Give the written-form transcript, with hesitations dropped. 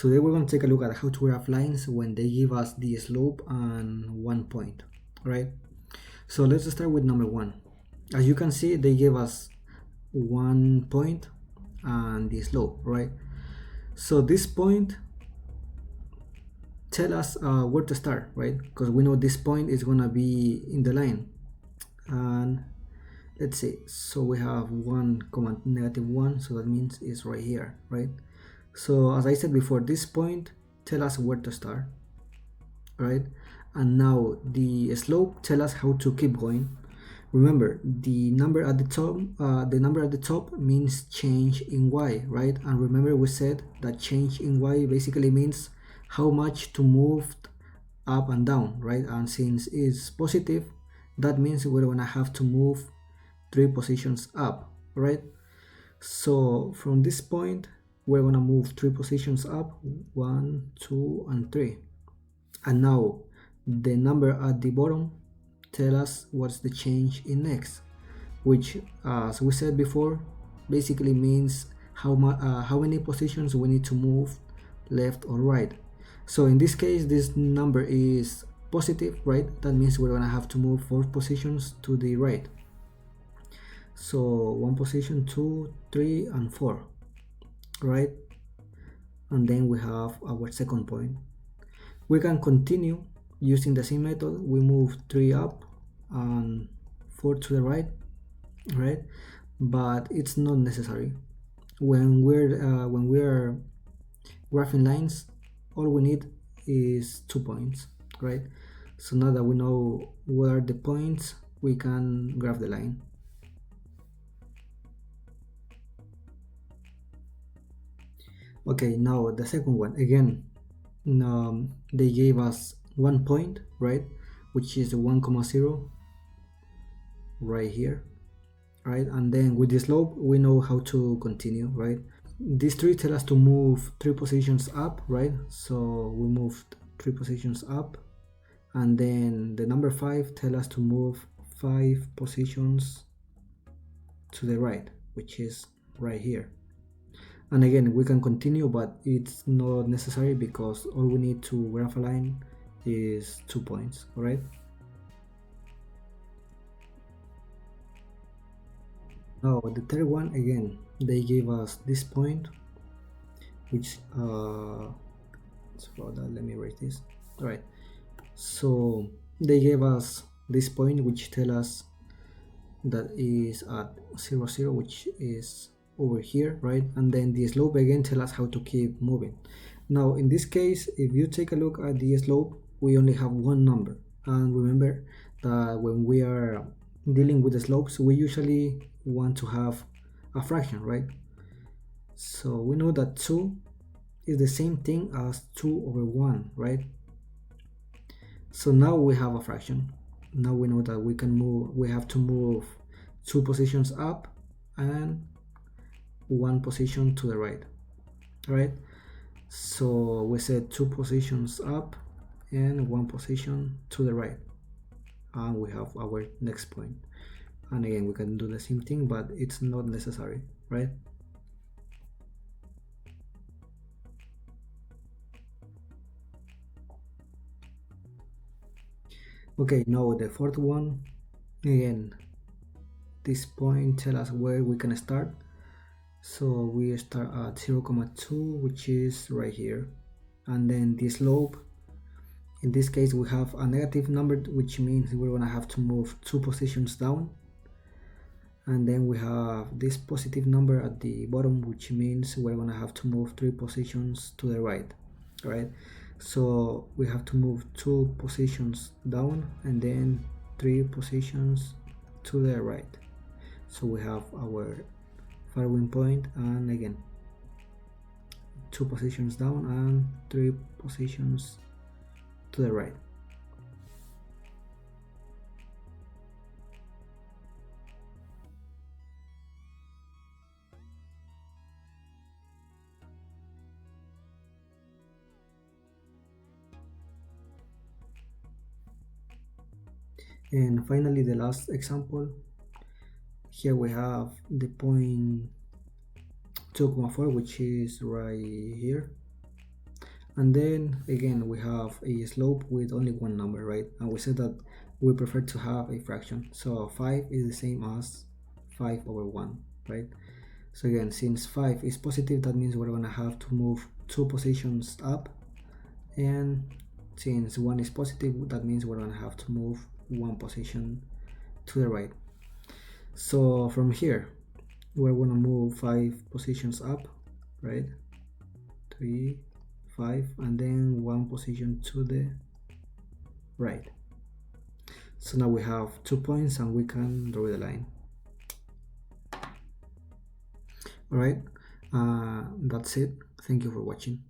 today we're going to take a look at how to graph lines when they give us the slope and 1 point, right? So let's start with number 1. As you can see, they gave us 1 point and the slope, right? So this point tell us where to start, right? Because we know this point is gonna be in the line, and let's see, so we have 1, -1, so that means it's right here, right? So as I said before, this point tell us where to start, right? And now the slope tell us how to keep going. Remember, the number at the top means change in y, right? And remember, we said that change in y basically means how much to move up and down, right? And since it's positive, that means we're gonna have to move 3 positions up, right? So from this point, we're gonna move 3 positions up, 1, 2, and 3. And now the number at the bottom tell us what's the change in x, which, as we said before, basically means how many positions we need to move left or right. So in this case, this number is positive, right? That means we're gonna have to move 4 positions to the right. So 1 position, 2, 3, and 4, right? And then we have our second point. We can continue using the same method. We move 3 up and 4 to the right, right? But it's not necessary. When we're graphing lines, all we need is 2 points, right? So now that we know where are the points, we can graph the line. Okay, now the second one, again, they gave us 1 point, right, which is 1,0 right here, right? And then with the slope, we know how to continue, right? These 3 tell us to move 3 positions up, right? So we moved 3 positions up, and then the number 5 tell us to move 5 positions to the right, which is right here. And again, we can continue, but it's not necessary because all we need to graph a line is 2 points, right? Now the third one, again, they gave us this point, which so that, let me write this. All right, so they gave us this point, which tell us that is at 0, 0, which is over here, right? And then the slope again tell us how to keep moving. Now in this case, if you take a look at the slope, we only have one number, and remember that when we are dealing with the slopes, we usually want to have a fraction, right? So we know that 2 is the same thing as 2/1, right? So now we have a fraction. Now we know that we have to move 2 positions up and 1 position to the right, right? So we said 2 positions up and 1 position to the right, and we have our next point. And again, we can do the same thing, but it's not necessary, right? Okay, now the fourth one, again, this point tell us where we can start. So we start at 0,2, which is right here, and then the slope, in this case we have a negative number, which means we're gonna have to move 2 positions down, and then we have this positive number at the bottom, which means we're gonna have to move 3 positions to the right, right? So we have to move 2 positions down and then 3 positions to the right. So we have our following point, and again 2 positions down and 3 positions to the right. And finally, the last example, here we have the point 2,4, which is right here, And then again we have a slope with only one number, right? And we said that we prefer to have a fraction, so 5 is the same as 5/1, right? So again, since 5 is positive, that means we're gonna have to move 2 positions up, and since 1 is positive, that means we're gonna have to move 1 position to the right. So from here we're gonna move 5 positions up, right? 3, 5, and then 1 position to the right. So now we have 2 points and we can draw the line. Alright, that's it. Thank you for watching.